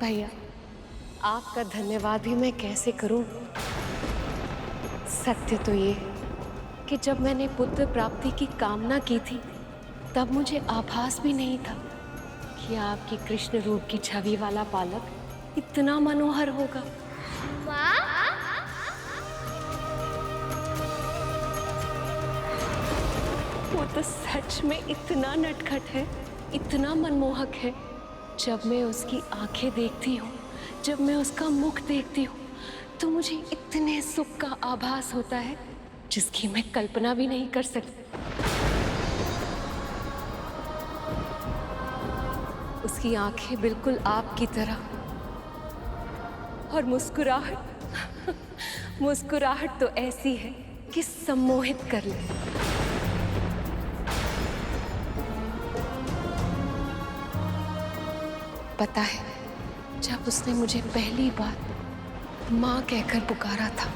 भैया, आपका धन्यवाद भी मैं कैसे करूं। सत्य तो ये कि जब मैंने पुत्र प्राप्ति की कामना की थी, तब मुझे आभास भी नहीं था कि आपकी कृष्ण रूप की छवि वाला बालक इतना मनोहर होगा। वो तो सच में इतना नटखट है, इतना मनमोहक है। जब मैं उसकी आंखें देखती हूँ, जब मैं उसका मुख देखती हूँ, तो मुझे इतने सुख का आभास होता है जिसकी मैं कल्पना भी नहीं कर सकती। उसकी आंखें बिल्कुल आपकी तरह, और मुस्कुराहट मुस्कुराहट तो ऐसी है कि सम्मोहित कर ले। पता है, जब उसने मुझे पहली बार माँ कहकर पुकारा था,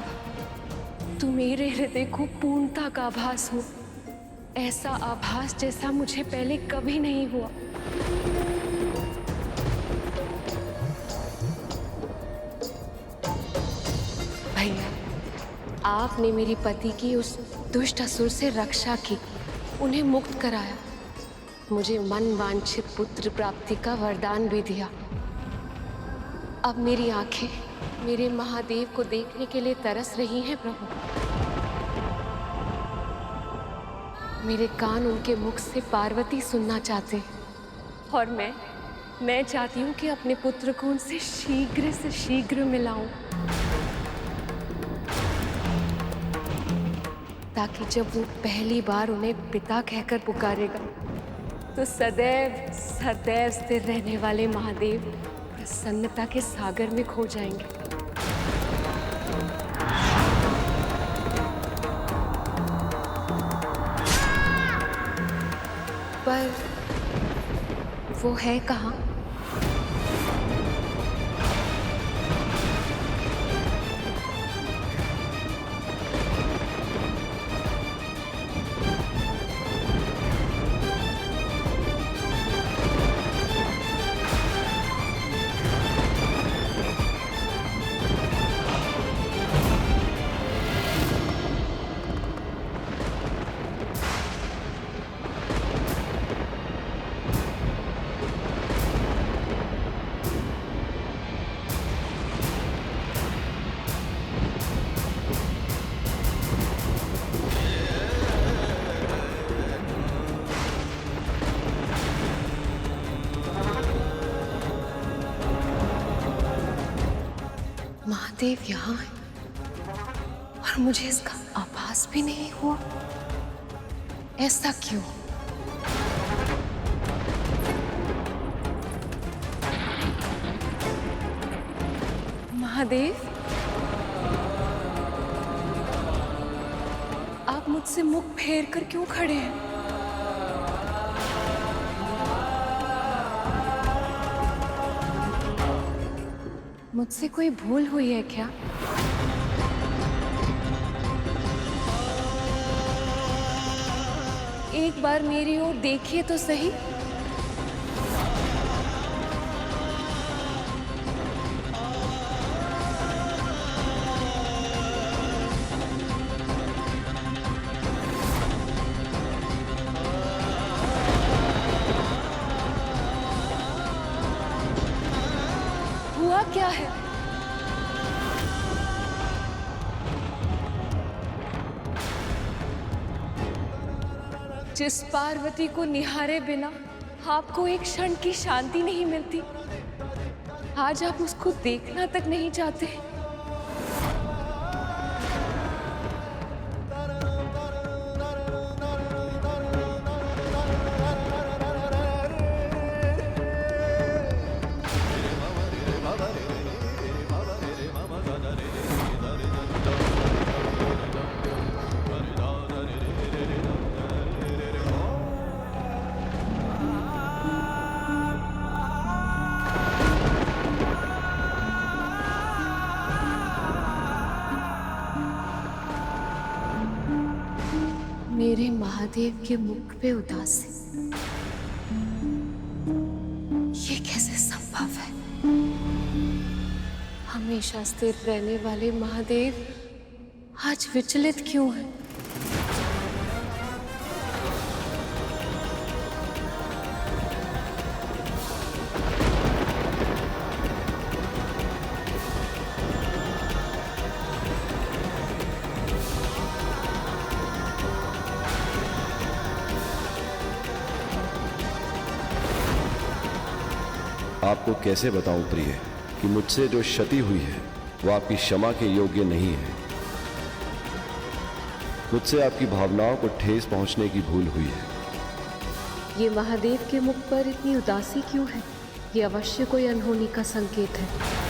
तो मेरे हृदय को पूर्णता का आभास हो, ऐसा आभास जैसा मुझे पहले कभी नहीं हुआ। भैया, आपने मेरी पति की उस दुष्ट असुर से रक्षा की, उन्हें मुक्त कराया, मुझे मन वांछित पुत्र प्राप्ति का वरदान भी दिया। अब मेरी आंखें मेरे महादेव को देखने के लिए तरस रही हैं प्रभु। मेरे कान उनके मुख से पार्वती सुनना चाहते हैं, और मैं चाहती हूँ कि अपने पुत्र को उनसे शीघ्र से शीघ्र मिलाऊं, ताकि जब वो पहली बार उन्हें पिता कहकर पुकारेगा, तो सदैव सदैव स्थिर रहने वाले महादेव प्रसन्नता के सागर में खो जाएंगे। पर वो है कहाँ? महादेव यहाँ है और मुझे इसका आभास भी नहीं हुआ। ऐसा क्यों? महादेव, आप मुझसे मुख फेर कर क्यों खड़े हैं? मुझसे कोई भूल हुई है क्या? एक बार मेरी ओर देखिए तो सही। हुआ क्या है? जिस पार्वती को निहारे बिना आपको एक क्षण की शांति नहीं मिलती, आज आप उसको देखना तक नहीं चाहते। मेरे महादेव के मुख पे उदासी, ये कैसे संभव है? हमेशा स्थिर रहने वाले महादेव आज विचलित क्यों हैं? आपको कैसे बताऊं प्रिय कि मुझसे जो क्षति हुई है वो आपकी क्षमा के योग्य नहीं है। मुझसे आपकी भावनाओं को ठेस पहुंचने की भूल हुई है। ये महादेव के मुख पर इतनी उदासी क्यों है? ये अवश्य कोई अनहोनी का संकेत है।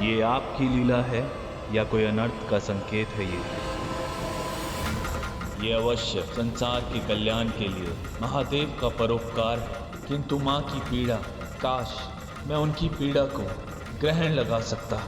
ये आपकी लीला है या कोई अनर्थ का संकेत है? ये अवश्य संसार के कल्याण के लिए महादेव का परोपकार है। किंतु माँ की पीड़ा, काश मैं उनकी पीड़ा को ग्रहण लगा सकता।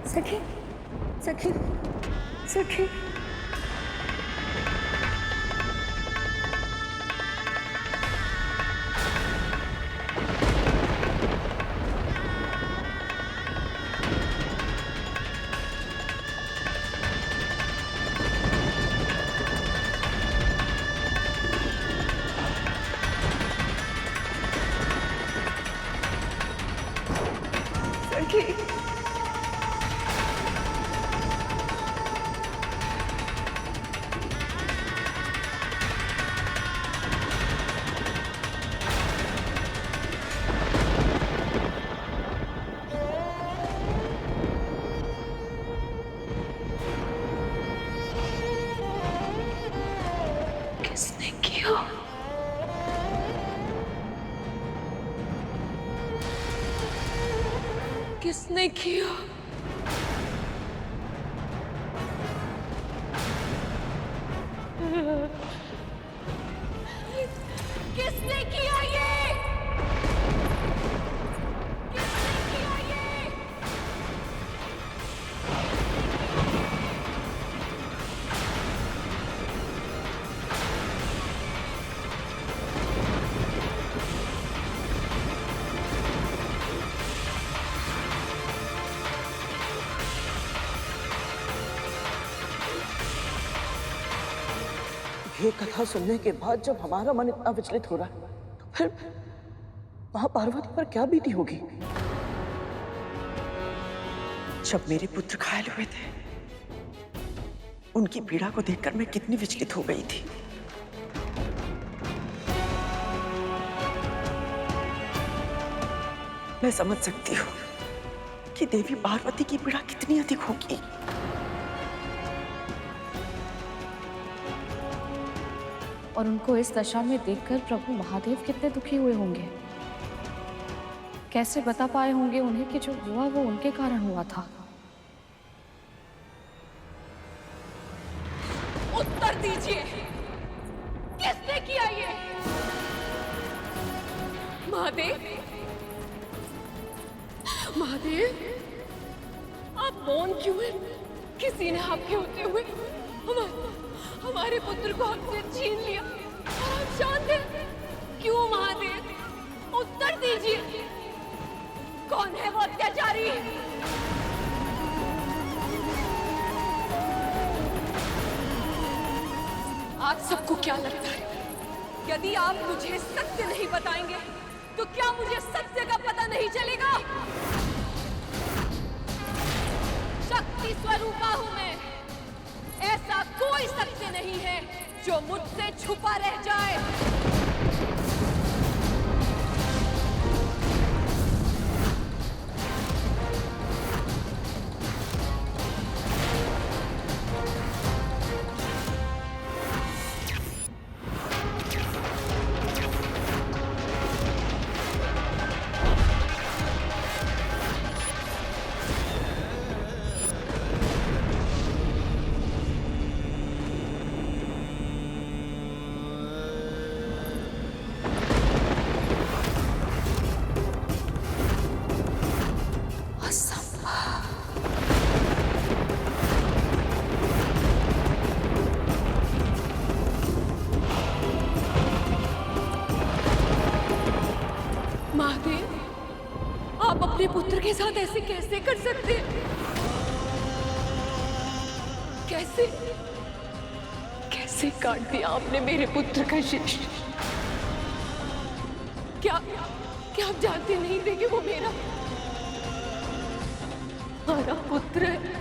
सखी, सखी, सखी। किसने किया? किसने किया? किसने किया ये? किसने किया ये? ये कथा सुनने के बाद जब हमारा मन इतना विचलित हो रहा है तो फिर मां पार्वती पर क्या बीती होगी? जब मेरे पुत्र घायल हुए थे, उनकी पीड़ा को देखकर मैं कितनी विचलित हो गई थी। मैं समझ सकती हूँ कि देवी पार्वती की पीड़ा कितनी अधिक होगी। और उनको इस दशा में देखकर प्रभु महादेव कितने दुखी हुए होंगे। कैसे बता पाए होंगे उन्हें कि जो हुआ वो उनके कारण हुआ था। उत्तर दीजिए, किसने किया ये? महादेव, महादेव, आप मौन क्यों हैं? किसी ने आपके होते हुए हमारे पुत्र को हमसे छीन लिया और आप शांत हैं। क्यों महादेव? उत्तर दीजिए, कौन है वो अत्याचारी? आप सबको क्या लगता है, यदि आप मुझे सत्य नहीं बताएंगे तो क्या मुझे सत्य का पता नहीं चलेगा? शक्ति स्वरूपा हूं मैं। ऐसा कोई सत्य नहीं है जो मुझसे छुपा रह जाए। आप अपने पुत्र के साथ ऐसे कैसे कर सकते हैं? कैसे कैसे काट दिया आपने मेरे पुत्र का शीश? क्या क्या आप जानते नहीं थे कि वो मेरा पुत्र है?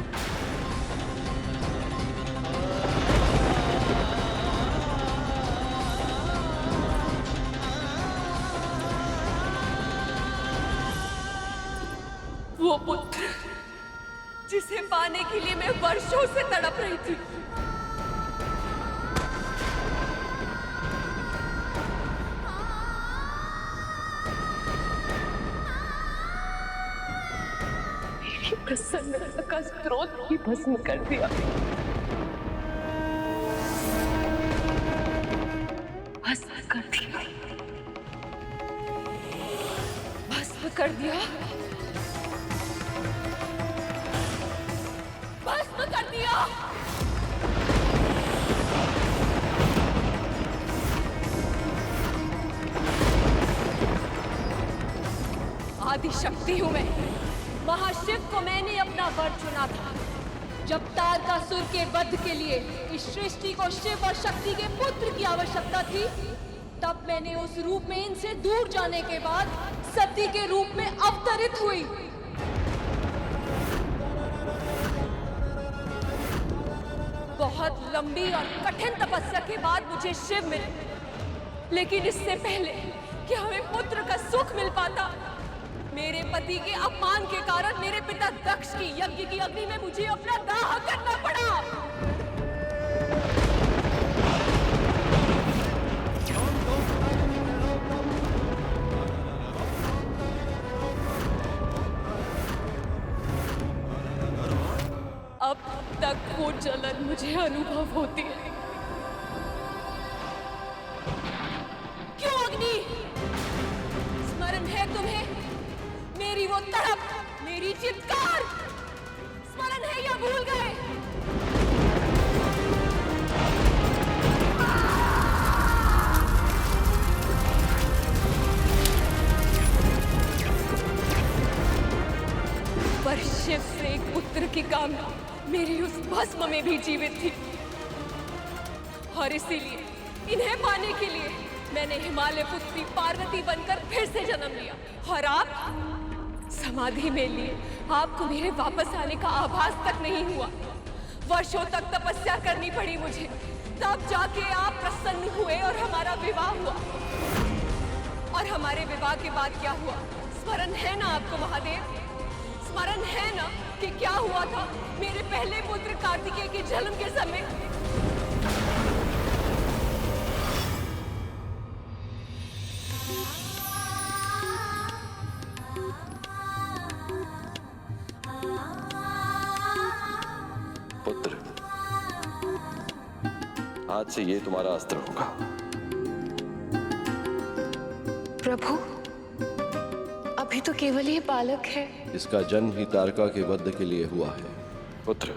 वो पुत्र जिसे पाने के लिए मैं वर्षों से तड़प रही थी। मेरी प्रसन्नता का स्रोत ही भस्म कर दिया। भस्म कर दिया। भस्म कर दिया। भस्म कर दिया। आदि शक्ति हूं मैं। महाशिव को मैंने अपना वर चुना था। जब तारकासुर के वध के लिए इस सृष्टि को शिव और शक्ति के पुत्र की आवश्यकता थी, तब मैंने उस रूप में इनसे दूर जाने के बाद सती के रूप में अवतरित हुई। बहुत लंबी और कठिन तपस्या के बाद मुझे शिव मिले, लेकिन इससे पहले कि हमें पुत्र का सुख मिल पाता, मेरे पति के अपमान के कारण मेरे पिता दक्ष की यज्ञ की अग्नि में मुझे अपना दाह करना पड़ा। अब तक वो जलन मुझे अनुभव होती है। क्यों अग्नि? स्मरण है तुम्हें मेरी वो तड़प, मेरी चित्कार? स्मरण है या भूल गए? पर शिव से एक पुत्र की कामना मेरी उस भस्म में भी जीवित थी, और इसीलिए इन्हें पाने के लिए मैंने हिमालय पुत्री पार्वती बनकर फिर से जन्म लिया। और आप समाधि में लिए आपको मेरे वापस आने का आभास तक नहीं हुआ। वर्षों तक तपस्या करनी पड़ी मुझे, तब जाके आप प्रसन्न हुए और हमारा विवाह हुआ। और हमारे विवाह के बाद क्या हुआ, स्मरण है ना आपको महादेव? स्मरण है ना कि क्या हुआ था मेरे पहले पुत्र कार्तिकेय के जन्म के समय? पुत्र, आज से ये तुम्हारा अस्त्र होगा। प्रभु, अभी तो केवल ये बालक है। इसका जन्म ही तारका के वध के लिए हुआ है। पुत्र,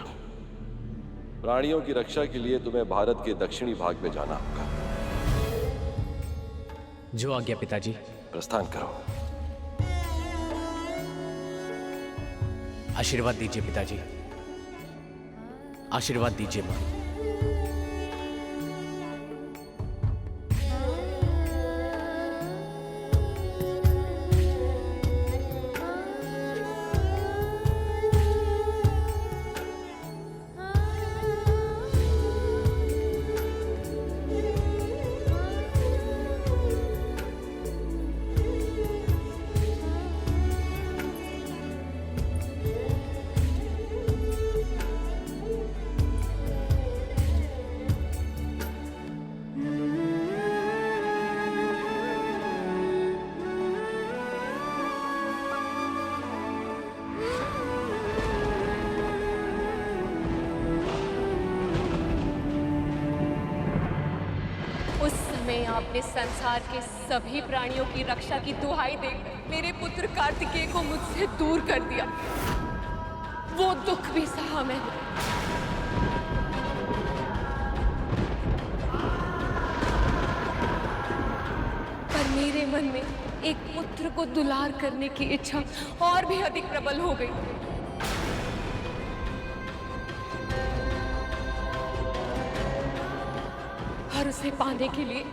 प्राणियों की रक्षा के लिए तुम्हें भारत के दक्षिणी भाग में जाना होगा। जो आज्ञा पिताजी। प्रस्थान करो। आशीर्वाद दीजिए पिताजी, आशीर्वाद दीजिए मां। आपने संसार के सभी प्राणियों की रक्षा की दुहाई देकर मेरे पुत्र कार्तिकेय को मुझसे दूर कर दिया। वो दुख भी सहा मैंने। पर मेरे मन में एक पुत्र को दुलार करने की इच्छा और भी अधिक प्रबल हो गई। और उसे पाने के लिए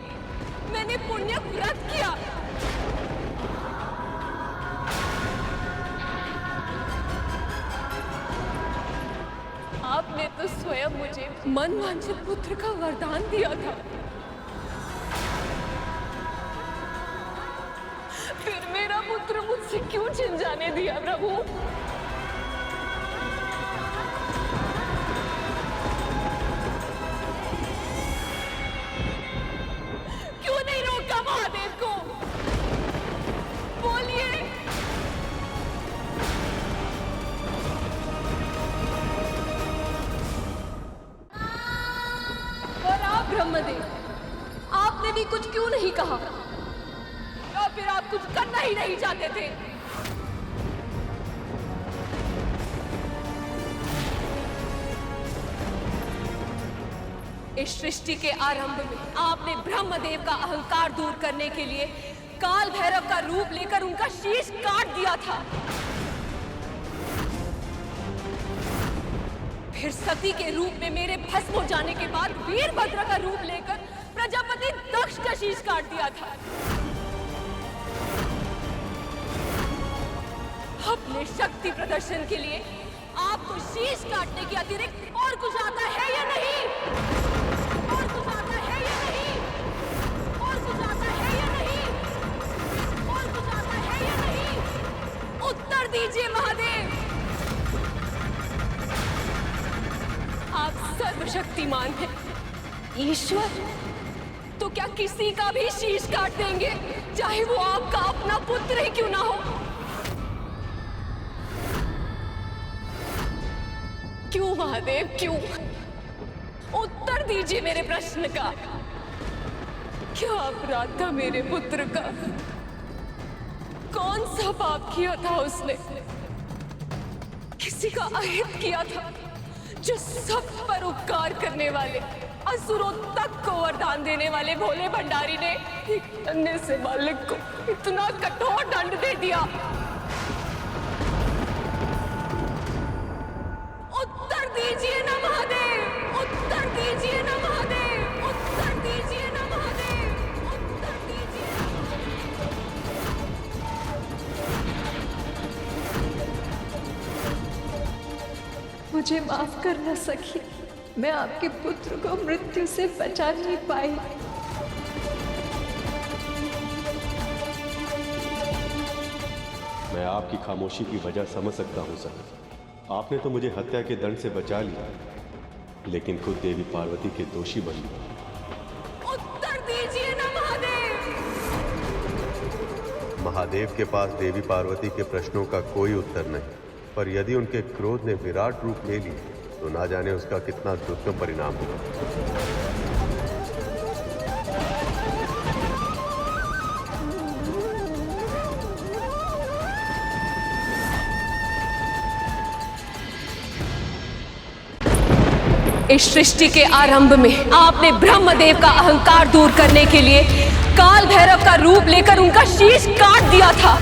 मैंने पुण्य व्रत किया। आपने तो स्वयं मुझे मनवांछित पुत्र का वरदान दिया था। फिर मेरा पुत्र मुझसे क्यों छिन जाने दिया प्रभु? ब्रह्मदेव, आपने भी कुछ क्यों नहीं कहा? या फिर आप कुछ करना ही नहीं चाहते थे? इस सृष्टि के आरंभ में आपने ब्रह्मदेव का अहंकार दूर करने के लिए काल भैरव का रूप लेकर उनका शीश काट दिया था। फिर सती के रूप में मेरे भस्म हो जाने के बाद वीरभद्र का रूप लेकर प्रजापति दक्ष का शीश काट दिया था। अपने शक्ति प्रदर्शन के लिए आपको शीश काटने के अतिरिक्त और कुछ आता है या नहीं? और कुछ आता है या नहीं? और कुछ आता है या नहीं? और कुछ आता है या नहीं? उत्तर दीजिए महादेव। आप सर्वशक्तिमान हैं, ईश्वर। तो क्या किसी का भी शीश काट देंगे, चाहे वो आपका अपना पुत्र ही क्यों ना हो? क्यों महादेव, क्यों? उत्तर दीजिए मेरे प्रश्न का। क्या अपराध था मेरे पुत्र का? कौन सा पाप किया था उसने? किसी का अहित किया था जो सब पर उपकार करने वाले असुरों तक को वरदान देने वाले भोले भंडारी ने एक अन्य से बालक को इतना कठोर दंड दे दिया? उत्तर दीजिए ना महादेव, उत्तर दीजिए ना महादेव, उत्तर दीजिए ना महादेव, उत्तर दीजिए। मुझे माफ करना सखी, मैं आपके पुत्र को मृत्यु से बचा नहीं पाई। मैं आपकी खामोशी की वजह समझ सकता हूँ सर। आपने तो मुझे हत्या के दंड से बचा लिया, लेकिन खुद देवी पार्वती के दोषी बन गए। उत्तर दीजिए ना महादेव। महादेव के पास देवी पार्वती के प्रश्नों का कोई उत्तर नहीं, पर यदि उनके क्रोध ने विराट रूप ले लिया तो ना जाने उसका कितना दुर्गम परिणाम होगा। इस सृष्टि के आरंभ में आपने ब्रह्मदेव का अहंकार दूर करने के लिए काल भैरव का रूप लेकर उनका शीश काट दिया था।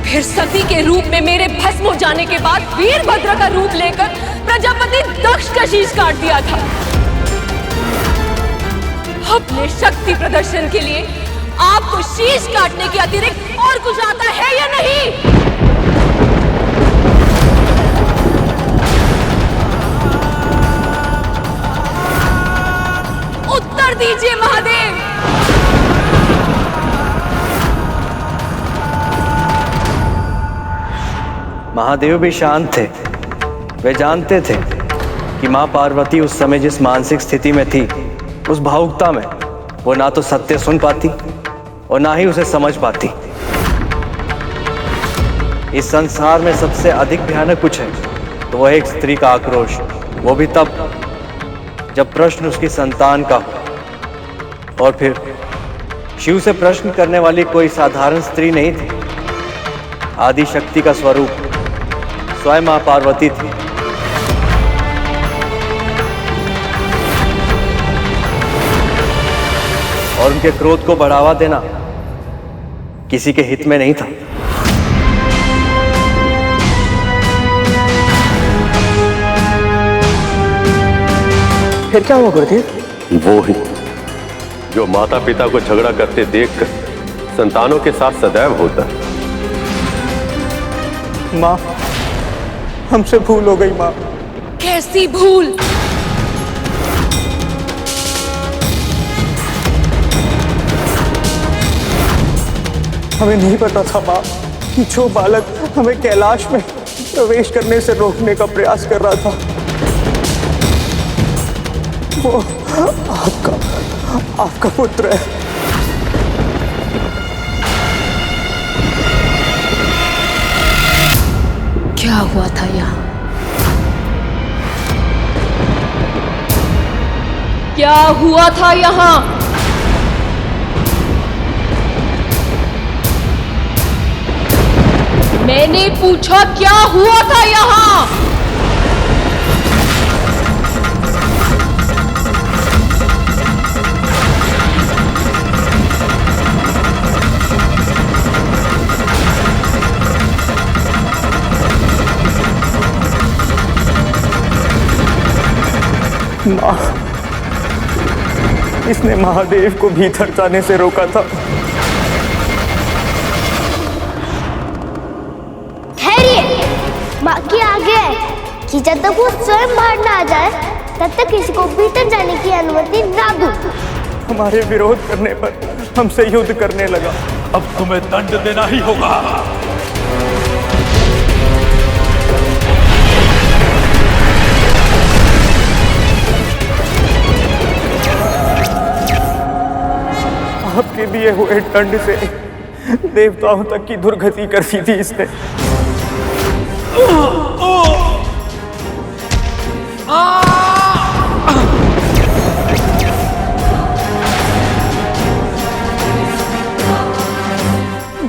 फिर सती के रूप में मेरे भस्म हो जाने के बाद वीरभद्र का रूप लेकर प्रजापति दक्ष का शीश काट दिया था। अपने शक्ति प्रदर्शन के लिए आपको शीश काटने के अतिरिक्त और कुछ आता है या नहीं? उत्तर दीजिए महादेव। महादेव भी शांत थे। वे जानते थे कि मां पार्वती उस समय जिस मानसिक स्थिति में थी, उस भावुकता में वो ना तो सत्य सुन पाती और ना ही उसे समझ पाती। इस संसार में सबसे अधिक भयानक कुछ है तो वह एक स्त्री का आक्रोश, वो भी तब जब प्रश्न उसकी संतान का हो। और फिर शिव से प्रश्न करने वाली कोई साधारण स्त्री नहीं थी। आदि शक्ति का स्वरूप स्वयं मां पार्वती थी। और उनके क्रोध को बढ़ावा देना किसी के हित में नहीं था। फिर क्या हुआ गुरुदेव? वो ही जो माता पिता को झगड़ा करते देखकर संतानों के साथ सदैव होता है। माँ, हमसे भूल हो गई माँ। कैसी भूल? हमें नहीं पता था माँ कि जो बालक हमें कैलाश में प्रवेश करने से रोकने का प्रयास कर रहा था वो आपका पुत्र है। क्या हुआ था यहाँ? क्या हुआ था यहाँ? मैंने पूछा क्या हुआ था यहाँ? माँ, इसने महादेव को भीतर जाने से रोका था। ठहरिए, बाकी आगे है कि जब तक वो स्वयं बाहर ना आ जाए तब तक किसी को भीतर जाने की अनुमति ना दूं। हमारे विरोध करने पर हमसे युद्ध करने लगा। अब तुम्हें दंड देना ही होगा। आपके दिए हुए दंड से देवताओं तक की दुर्गति कर दी थी इसने।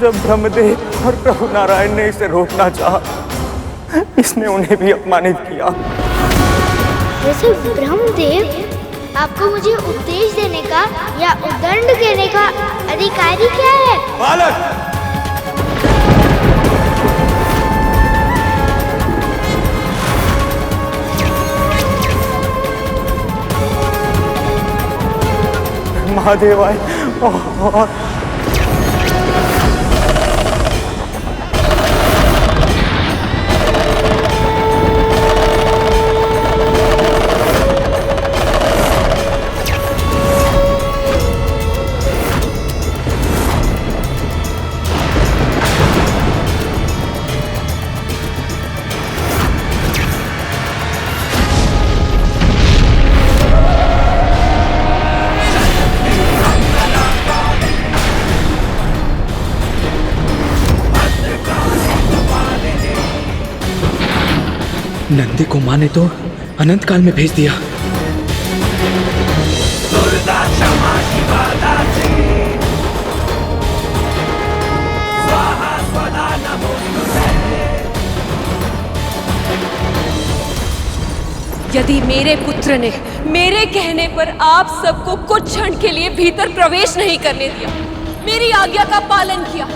जब ब्रह्मदेव और प्रभु नारायण ने इसे रोकना चाहा, इसने उन्हें भी अपमानित किया। वैसे ब्रह्मदेव आपको मुझे उपदेश देने का या उदंड देने का अधिकारी क्या है? बालक, महादेव आए और नंदी को माँ ने तो अनंत काल में भेज दिया। यदि मेरे पुत्र ने मेरे कहने पर आप सबको कुछ क्षण के लिए भीतर प्रवेश नहीं करने दिया, मेरी आज्ञा का पालन किया,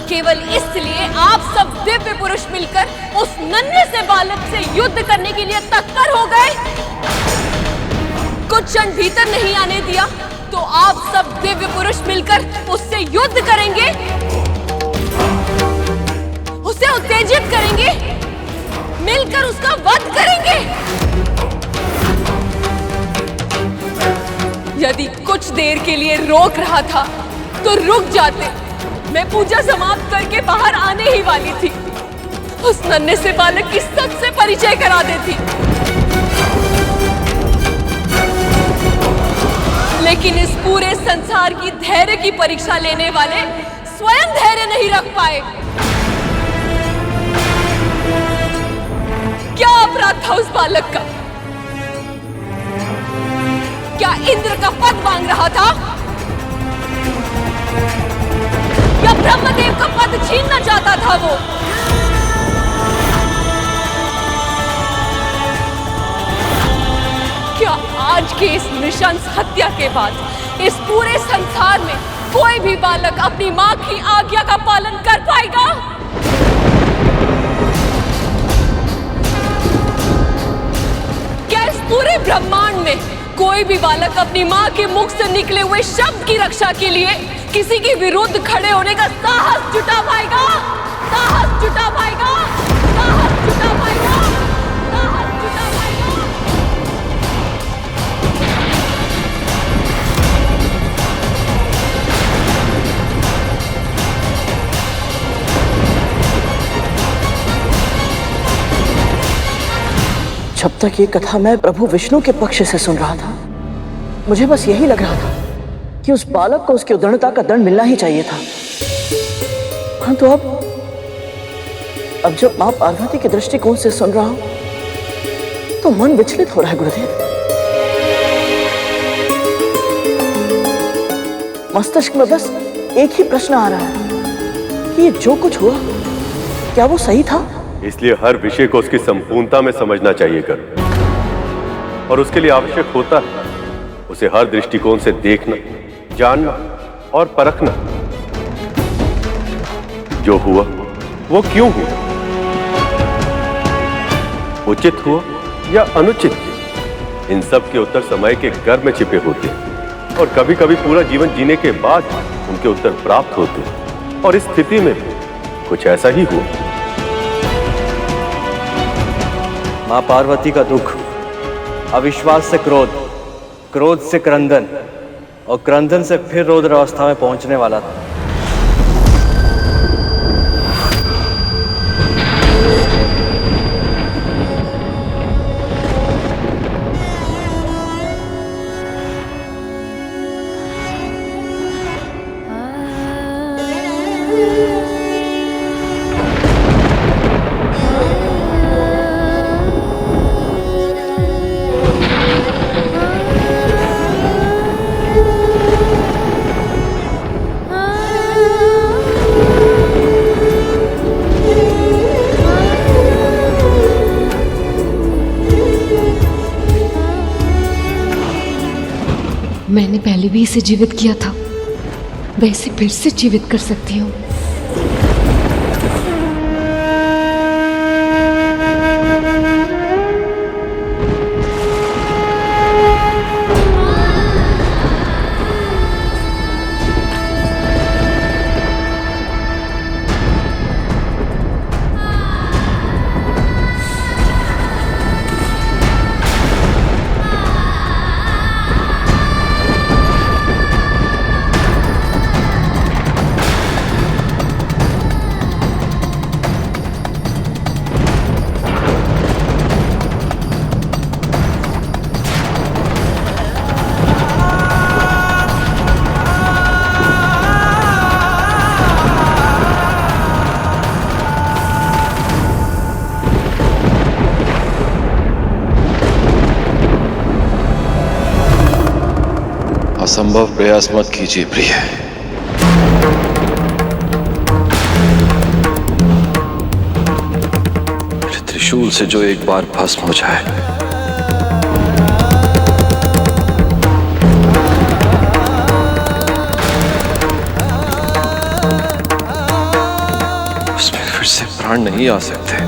केवल इसलिए आप सब दिव्य पुरुष मिलकर उस नन्हे से बालक से युद्ध करने के लिए तत्पर हो गए, कुछ क्षण भीतर नहीं आने दिया तो आप सब दिव्य पुरुष मिलकर उससे युद्ध करेंगे, उसे उत्तेजित करेंगे, मिलकर उसका वध करेंगे। यदि कुछ देर के लिए रोक रहा था तो रुक जाते, मैं पूजा समाप्त करके बाहर आने ही वाली थी, उस नन्हे से बालक की सबसे परिचय करा देती। लेकिन इस पूरे संसार की धैर्य की परीक्षा लेने वाले स्वयं धैर्य नहीं रख पाए। क्या अपराध था उस बालक का? क्या इंद्र का पद मांग रहा था या ब्रह्मदेव का पद छीनना चाहता था वो? क्या आज के इस नृशंस हत्या के बाद इस पूरे संसार में कोई भी बालक अपनी मां की आज्ञा का पालन कर पाएगा? क्या इस पूरे ब्रह्मांड में कोई भी बालक अपनी मां के मुख से निकले हुए शब्द की रक्षा के लिए किसी के विरुद्ध खड़े होने का साहस जुटा पाएगा? साहस जुटा पाएगा? साहस जुटा पाएगा? साहस जुटा पाएगा? जब तक ये कथा मैं प्रभु विष्णु के पक्ष से सुन रहा था, मुझे बस यही लग रहा था कि उस बालक को उसकी उद्दंडता का दंड मिलना ही चाहिए था। हाँ, तो अब जब मां पार्वती के दृष्टिकोण से सुन रहा हूं तो मन विचलित हो रहा है गुरुदेव। मस्तिष्क में बस एक ही प्रश्न आ रहा है कि ये जो कुछ हुआ क्या वो सही था? इसलिए हर विषय को उसकी संपूर्णता में समझना चाहिए कर, और उसके लिए आवश्यक होता है उसे हर दृष्टिकोण से देखना, जानना और परखना। जो हुआ वो क्यों हुआ, उचित हुआ या अनुचित, इन सब के उत्तर समय के गर्भ में छिपे होते हैं और कभी कभी पूरा जीवन जीने के बाद उनके उत्तर प्राप्त होते हैं। और इस स्थिति में कुछ ऐसा ही हुआ। मां पार्वती का दुख अविश्वास से क्रोध, क्रोध से क्रंदन और क्रंदन से फिर रौद्र अवस्था में पहुंचने वाला था। मैंने पहले भी इसे जीवित किया था, मैं इसे फिर से जीवित कर सकती हूँ। असंभव प्रयास मत कीजिए प्रिय। मेरे त्रिशूल से जो एक बार भस्म हो जाए, उसमें फिर से प्राण नहीं आ सकते।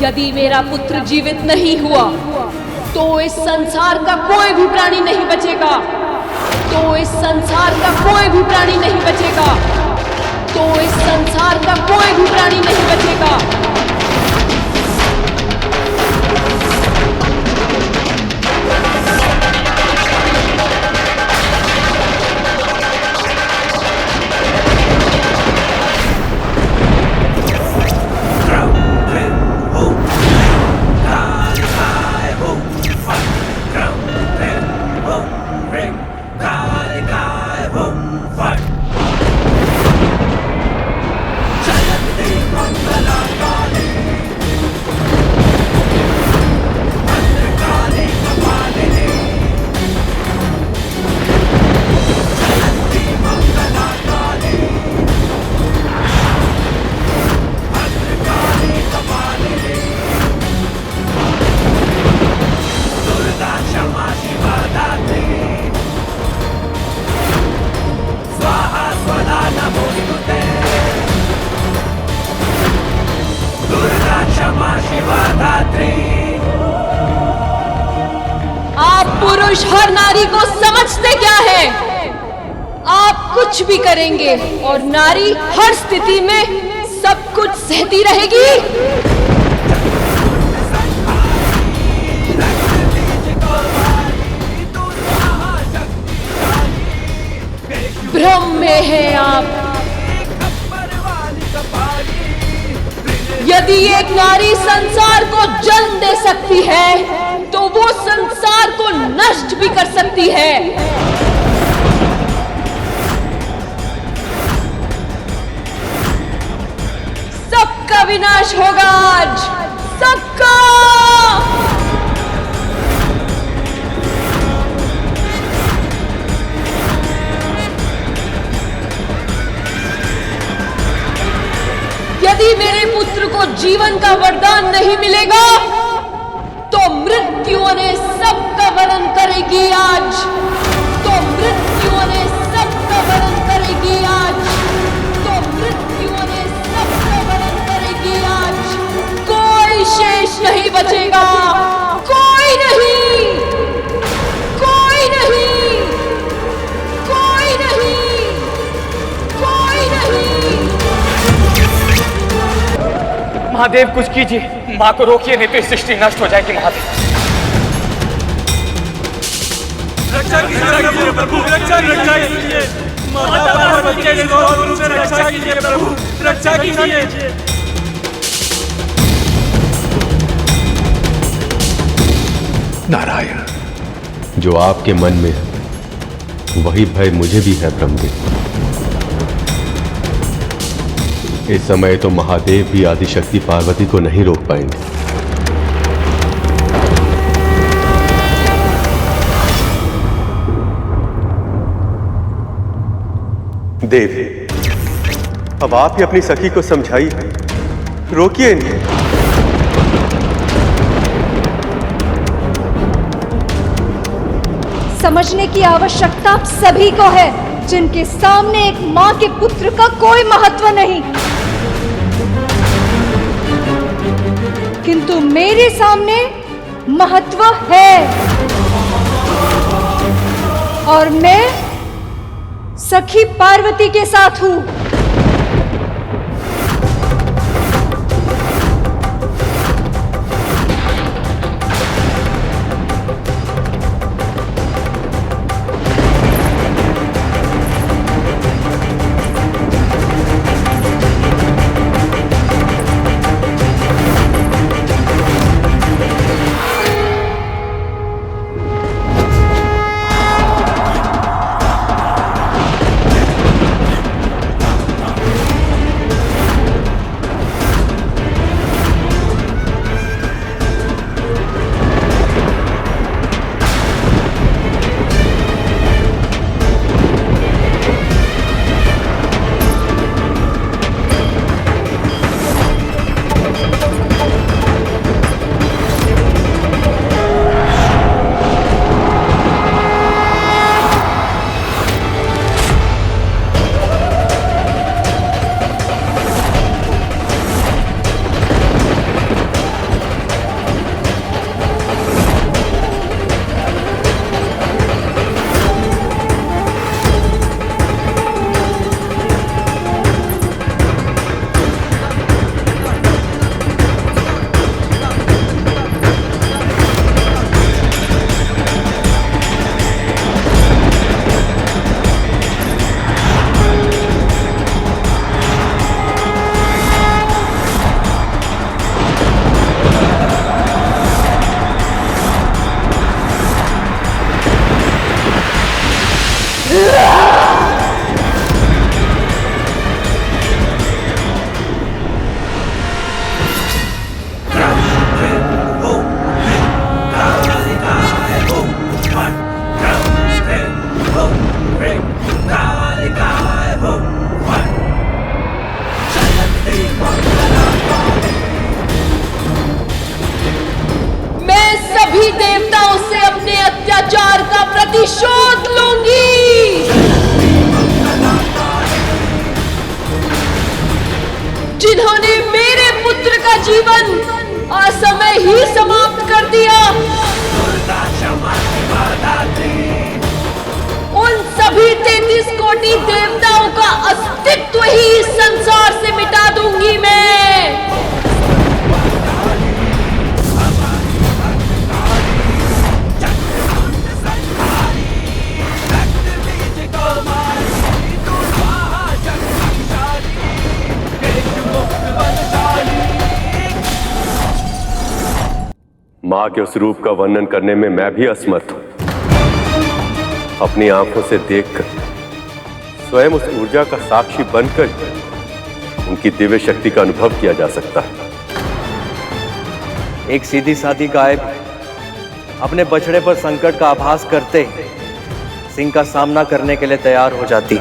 यदि मेरा पुत्र जीवित नहीं हुआ तो इस संसार का कोई भी प्राणी नहीं बचेगा। तो इस संसार का कोई भी प्राणी नहीं बचेगा। तो इस संसार का कोई भी प्राणी नहीं बचेगा। आप पुरुष हर नारी को समझते क्या है? आप कुछ भी करेंगे और नारी हर स्थिति में सब कुछ सहती रहेगी। भ्रम में हैं आप। यदि एक नारी संसार को जन्म दे सकती है तो वो संसार को नष्ट भी कर सकती है। सबका विनाश होगा आज, सबका। यदि मेरे पुत्र को जीवन का वरदान नहीं मिलेगा तो मृत्यु ने सबका वरण करेगी आज। तो मृत्यु ने सबका वरण करेगी आज। तो मृत्यु ने सबका वरण करेगी आज। कोई शेष नहीं बचेगा। कोई नहीं, कोई नहीं, कोई नहीं, कोई नहीं। महादेव कुछ कीजिए, माँ को रोकिए, नहीं तो इस सृष्टि नष्ट हो जाएगी। महादेव रक्षा कीजिए प्रभु, रक्षा कीजिए। माता पार्वती के स्वरूप से रक्षा कीजिए प्रभु, रक्षा कीजिए। नारायण, जो आपके मन में है वही भय मुझे भी है ब्रह्मदेव। इस समय तो महादेव भी आदिशक्ति पार्वती को नहीं रोक पाएंगे। देव, अब आप ही अपनी सखी को समझाइए, रोकिए इन्हें। समझने की आवश्यकता आप सभी को है, जिनके सामने एक माँ के पुत्र का कोई महत्व नहीं, किंतु मेरे सामने महत्व है। और मैं सखी पार्वती के साथ हूं। देवताओं से अपने अत्याचार का प्रतिशोध लूंगी। जिन्होंने मेरे पुत्र का जीवन असमय ही समाप्त कर दिया, उन सभी 33 कोटि देवताओं का अस्तित्व ही इस संसार से मिटा दूंगी मैं। मां के उस रूप का वर्णन करने में मैं भी असमर्थ हूं। अपनी आंखों से देखकर, स्वयं उस ऊर्जा का साक्षी बनकर उनकी दिव्य शक्ति का अनुभव किया जा सकता है। एक सीधी सादी गाय अपने बछड़े पर संकट का आभास करते सिंह का सामना करने के लिए तैयार हो जाती,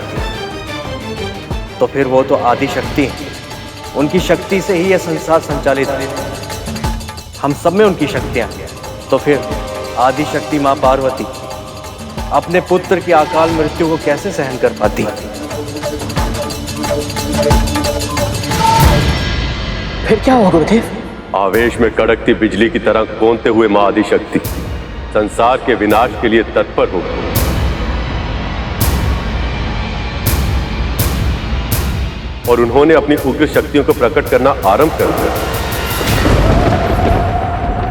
तो फिर वो तो आदि शक्ति है। उनकी शक्ति से ही यह संसार संचालित है। हम सब में उनकी शक्तियां हैं। तो फिर आदि शक्ति मां पार्वती अपने पुत्र की अकाल मृत्यु को कैसे सहन कर पाती? फिर क्या हुआ गुरुदेव? आवेश में कड़कती बिजली की तरह कौंधते हुए मां आदि शक्ति संसार के विनाश के लिए तत्पर हो गई। और उन्होंने अपनी उग्र शक्तियों को प्रकट करना आरंभ कर दिया।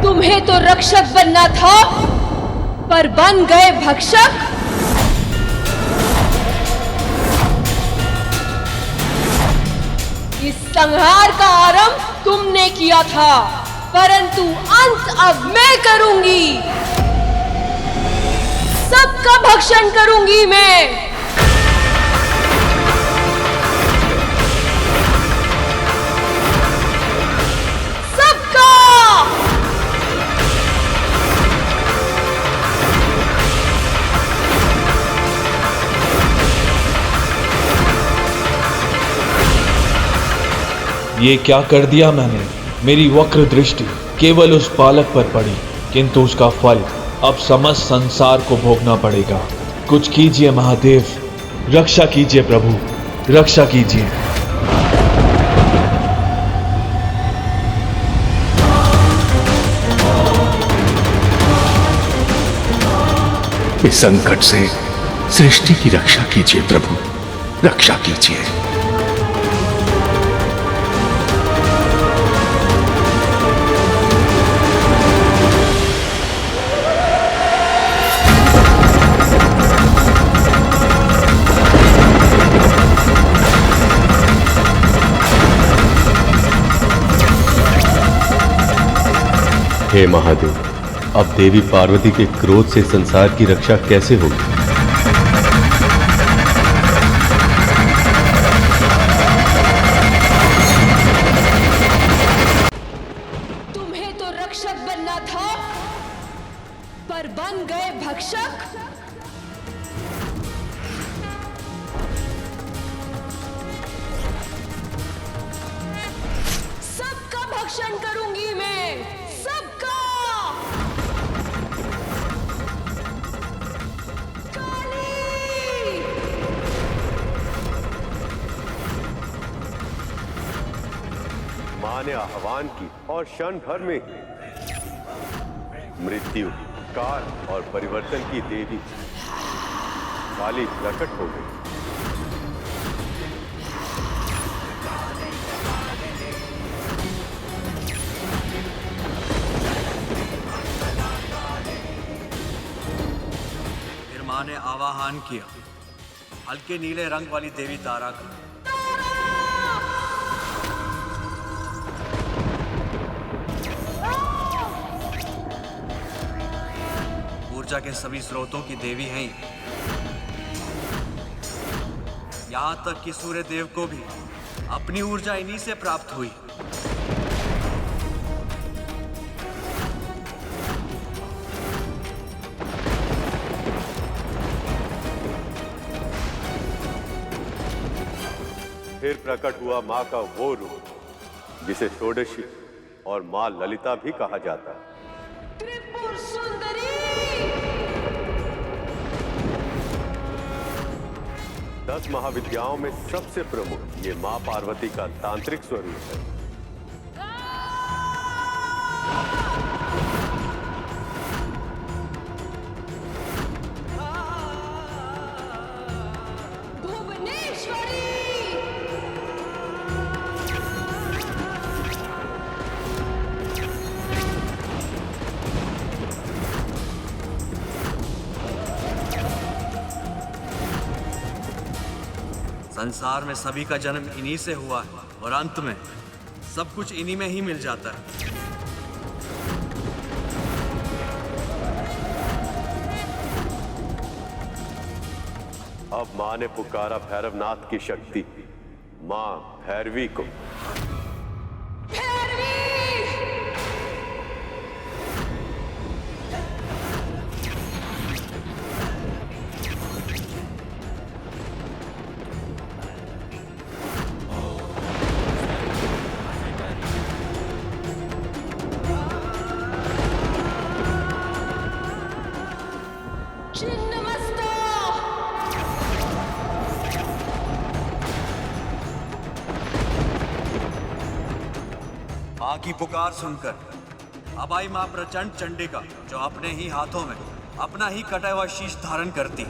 तुम्हें तो रक्षक बनना था, पर बन गए भक्षक। इस संहार का आरंभ तुमने किया था, परंतु अंत अब मैं करूंगी। सबका भक्षण करूंगी मैं। ये क्या कर दिया मैंने? मेरी वक्र दृष्टि केवल उस बालक पर पड़ी, किंतु उसका फल अब समस्त संसार को भोगना पड़ेगा। कुछ कीजिए महादेव, रक्षा कीजिए प्रभु, रक्षा कीजिए। इस संकट से सृष्टि की रक्षा कीजिए प्रभु, रक्षा कीजिए। हे महादेव, अब देवी पार्वती के क्रोध से संसार की रक्षा कैसे होगी? तुम्हें तो रक्षक बनना था, पर बन गए भक्षक। सबका भक्षण करूंगी मैं, सबका। मां ने आह्वान की और क्षण भर में मृत्यु, काल और परिवर्तन की देवी काली प्रकट हो गई। फिर मां ने आवाहन किया हल्के नीले रंग वाली देवी तारा का। ऊर्जा के सभी स्रोतों की देवी हैं। यहां तक कि सूर्य देव को भी अपनी ऊर्जा इन्हीं से प्राप्त हुई। फिर प्रकट हुआ मां का वो रूप जिसे षोडशी और मां ललिता भी कहा जाता है। त्रिपुर सुंदरी। 10 महाविद्याओं में सबसे प्रमुख ये मां पार्वती का तांत्रिक स्वरूप है। संसार में सभी का जन्म इन्हीं से हुआ है और अंत में सब कुछ इन्हीं में ही मिल जाता है। अब मां ने पुकारा भैरवनाथ की शक्ति, मां भैरवी को। मां की पुकार सुनकर अब आई मां प्रचंड चंडिका, जो अपने ही हाथों में अपना ही कटा हुआ शीश धारण करती।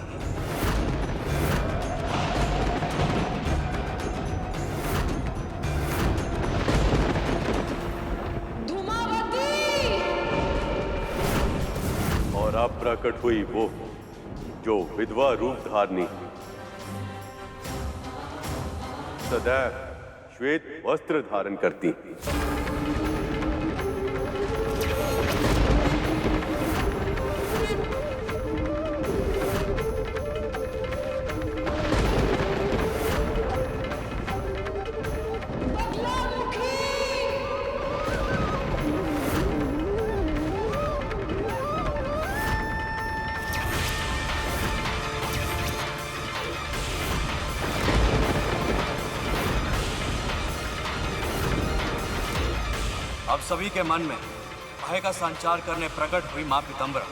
और अब प्रकट हुई वो जो विधवा रूप धारनी, सदैव श्वेत वस्त्र धारण करती। अब सभी के मन में भय का संचार करने प्रकट हुई मां पीताम्बरा,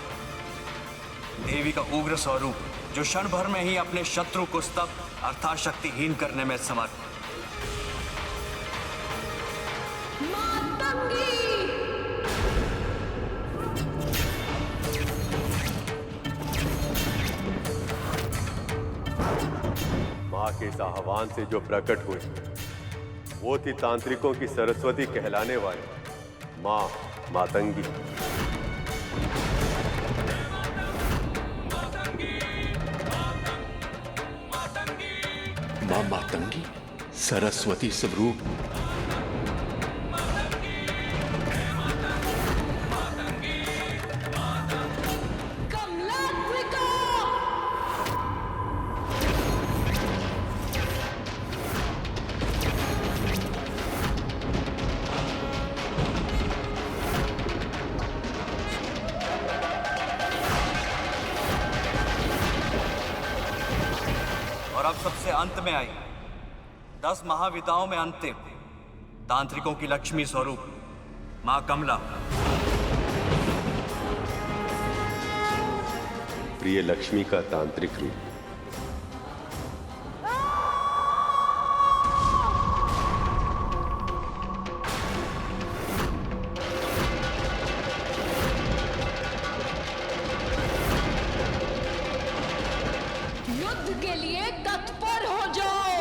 देवी का उग्र स्वरूप, जो क्षण भर में ही अपने शत्रु को स्तब्ध अर्थात शक्तिहीन करने में समर्थ। मां के इस आह्वान से जो प्रकट हुई वो थी तांत्रिकों की सरस्वती कहलाने वाली मां मातंगी। मां मातंगी सरस्वती स्वरूप। और अब सबसे अंत में आई 10 महाविद्याओं में अंतिम तांत्रिकों की लक्ष्मी स्वरूप मां कमला। प्रिय लक्ष्मी का तांत्रिक रूप। युद्ध के लिए तत्पर हो जाओ।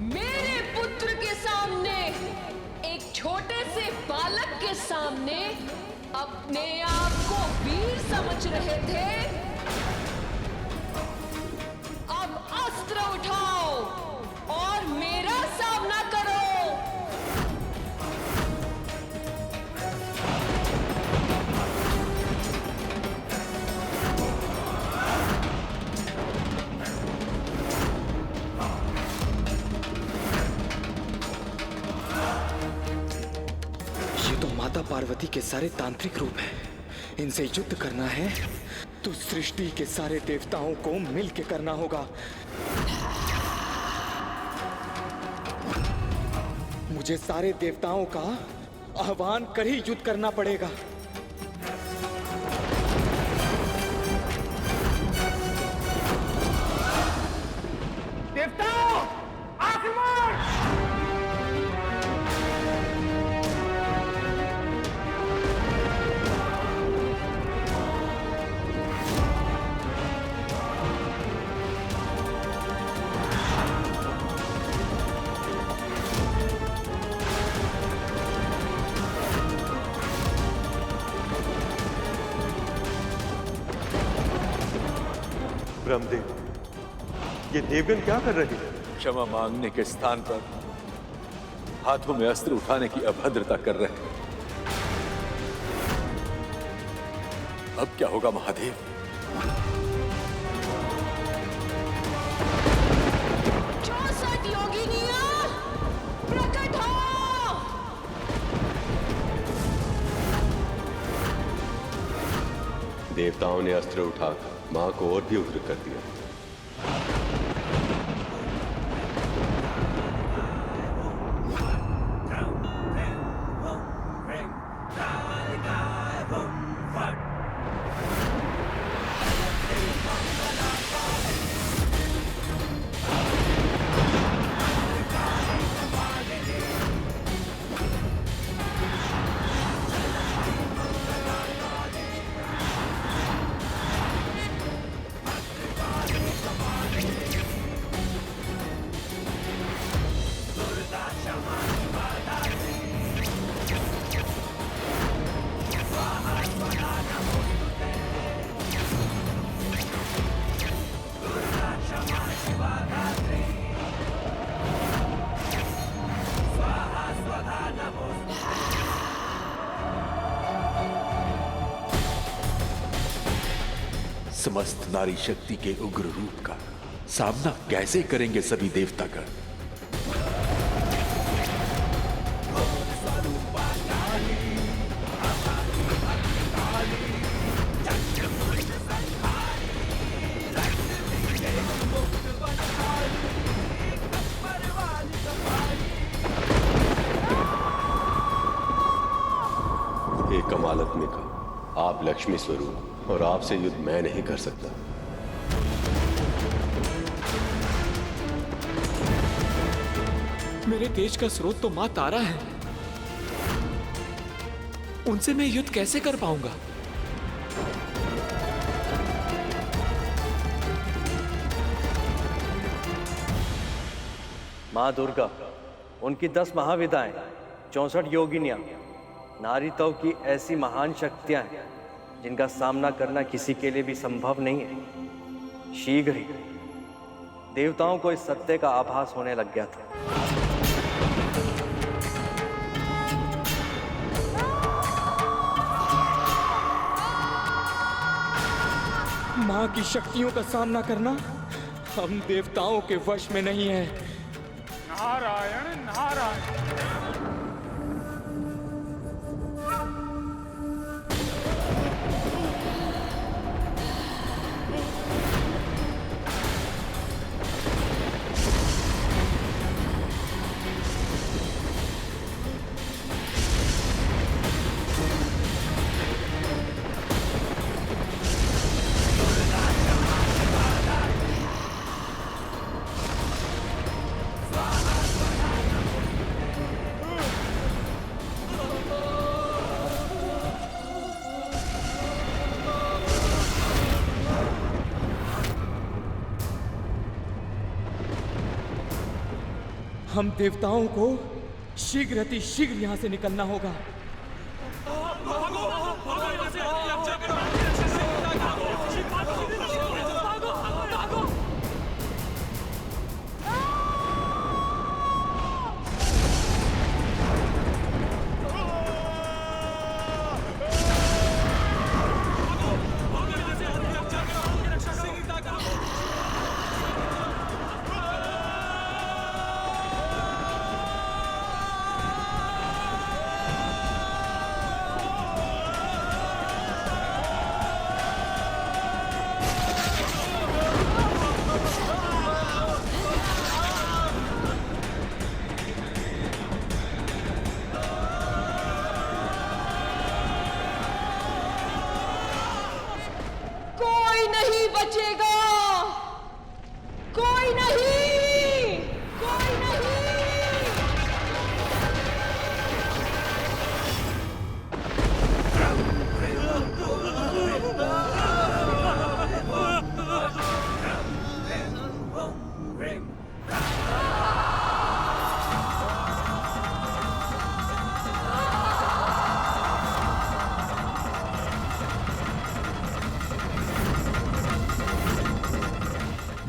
मेरे पुत्र के सामने, एक छोटे से बालक के सामने अपने आप को वीर समझ रहे थे। अब अस्त्र उठाओ और मेरा सामना करो। माता पार्वती के सारे तांत्रिक रूप हैं। इनसे युद्ध करना है तो सृष्टि के सारे देवताओं को मिलकर करना होगा। मुझे सारे देवताओं का आह्वान कर ही युद्ध करना पड़ेगा। ब्रह्मदेव, ये देवगण क्या कर रहे हैं? क्षमा मांगने के स्थान पर हाथों में अस्त्र उठाने की अभद्रता कर रहे हैं। अब क्या होगा महादेव? प्रकट हो! देवताओं ने अस्त्र उठाकर मां को और भी उग्र कर दिया। समस्त नारी शक्ति के उग्र रूप का सामना कैसे करेंगे सभी देवतागण? हे कमालात्मिका, आप लक्ष्मी स्वरूप और आपसे युद्ध मैं नहीं कर सकता। मेरे तेज का स्रोत तो मां तारा है, उनसे मैं युद्ध कैसे कर पाऊंगा? माँ दुर्गा, उनकी 10 महाविदाएं, 64 योगिनियां, नारीत्व की ऐसी महान शक्तियां हैं जिनका सामना करना किसी के लिए भी संभव नहीं है। शीघ्र ही देवताओं को इस सत्य का आभास होने लग गया था। मां की शक्तियों का सामना करना हम देवताओं के वश में नहीं है। नारायण नारायण। हम देवताओं को शीघ्र अति शीघ्र यहां से निकलना होगा।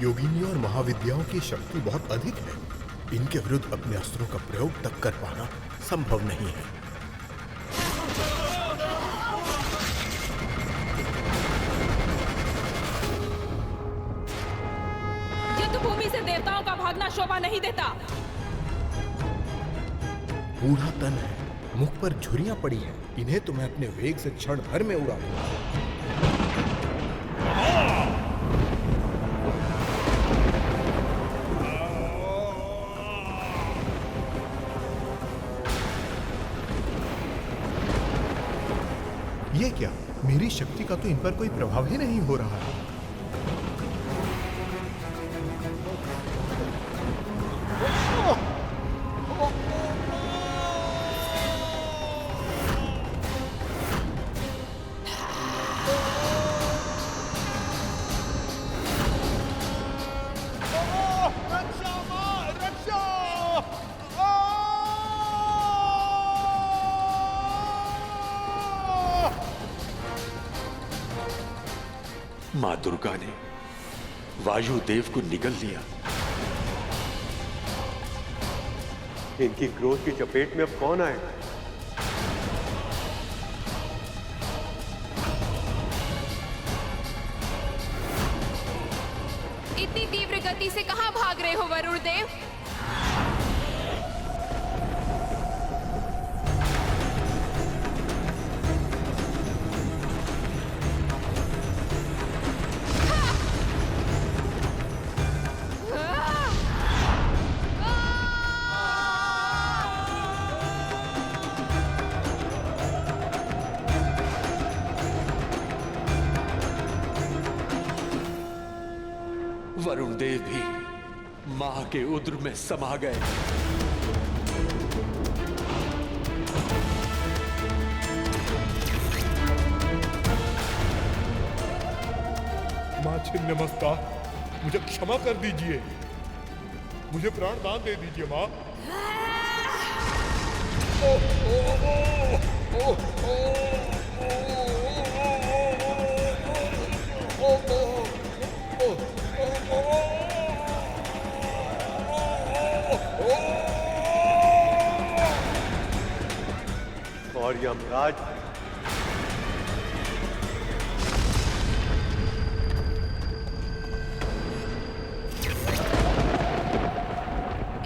योगिनी और महाविद्याओं की शक्ति बहुत अधिक है। इनके विरुद्ध अपने अस्त्रों का प्रयोग तक कर पाना संभव नहीं है। युद्ध भूमि से देवताओं का भागना शोभा नहीं देता। बूढ़ा तन है, मुख पर झुर्रियां पड़ी हैं। इन्हें तो मैं अपने वेग से क्षण भर में उड़ा दूंगा। ये क्या? मेरी शक्ति का तो इन पर कोई प्रभाव ही नहीं हो रहा है। मां दुर्गा ने वायुदेव को निगल लिया। इनकी क्रोध की चपेट में अब कौन आए? इतनी तीव्र गति से कहां भाग रहे हो वरुण देव? वरुण देव भी मां के उद्र में समा गए। मां छिन्नमस्ता, मुझे क्षमा कर दीजिए। मुझे प्राण दान दे दीजिए मां। और यमराज,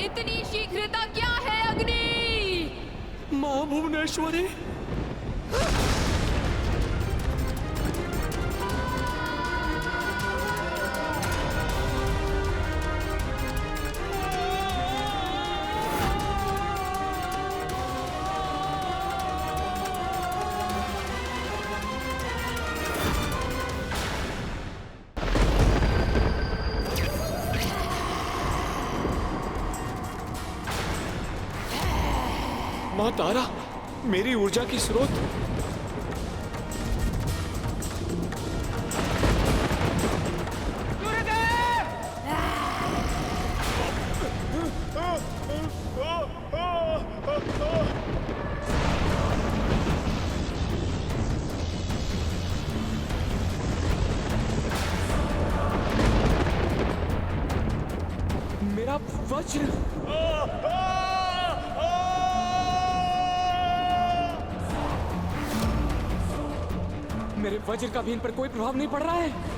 इतनी शीघ्रता क्या है अग्नि? मां भुवनेश्वरी, मां तारा, मेरी ऊर्जा की स्रोत। मेरा वज्र। मेरे वज्र का भी इन पर कोई प्रभाव नहीं पड़ रहा है।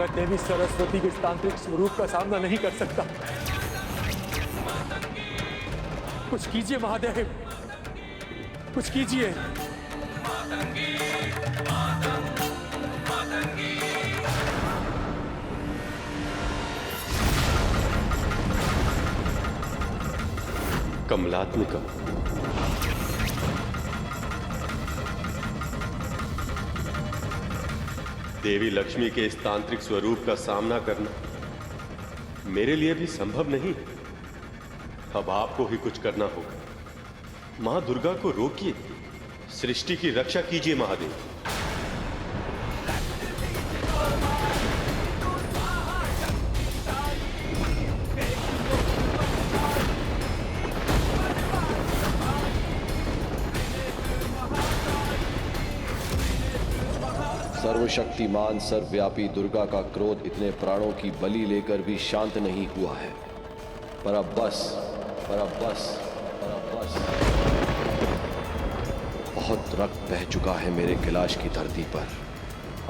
मैं देवी सरस्वती के तांत्रिक स्वरूप का सामना नहीं कर सकता। कुछ कीजिए महादेव, कुछ कीजिए। कमलात्मिका, देवी लक्ष्मी के इस तांत्रिक स्वरूप का सामना करना मेरे लिए भी संभव नहीं। अब आपको ही कुछ करना होगा। मां दुर्गा को रोकिए, सृष्टि की रक्षा कीजिए महादेव। सर्वशक्तिमान सर्वव्यापी दुर्गा का क्रोध इतने प्राणों की बलि लेकर भी शांत नहीं हुआ है। पर अब बस, बहुत रक्त बह चुका है मेरे कैलाश की धरती पर।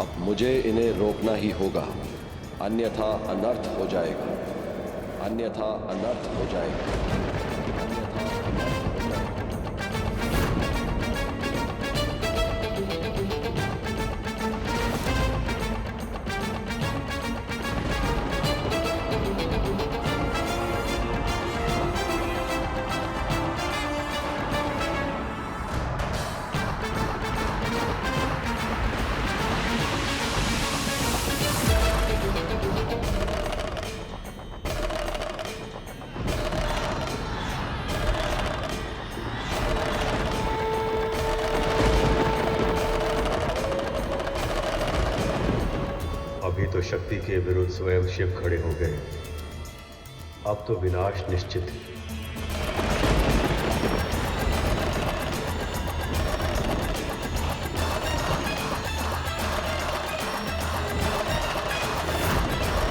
अब मुझे इन्हें रोकना ही होगा, अन्यथा अनर्थ हो जाएगा, अन्यथा अनर्थ हो जाएगा। अभी तो शक्ति के विरुद्ध स्वयं शिव खड़े हो गए, अब तो विनाश निश्चित है।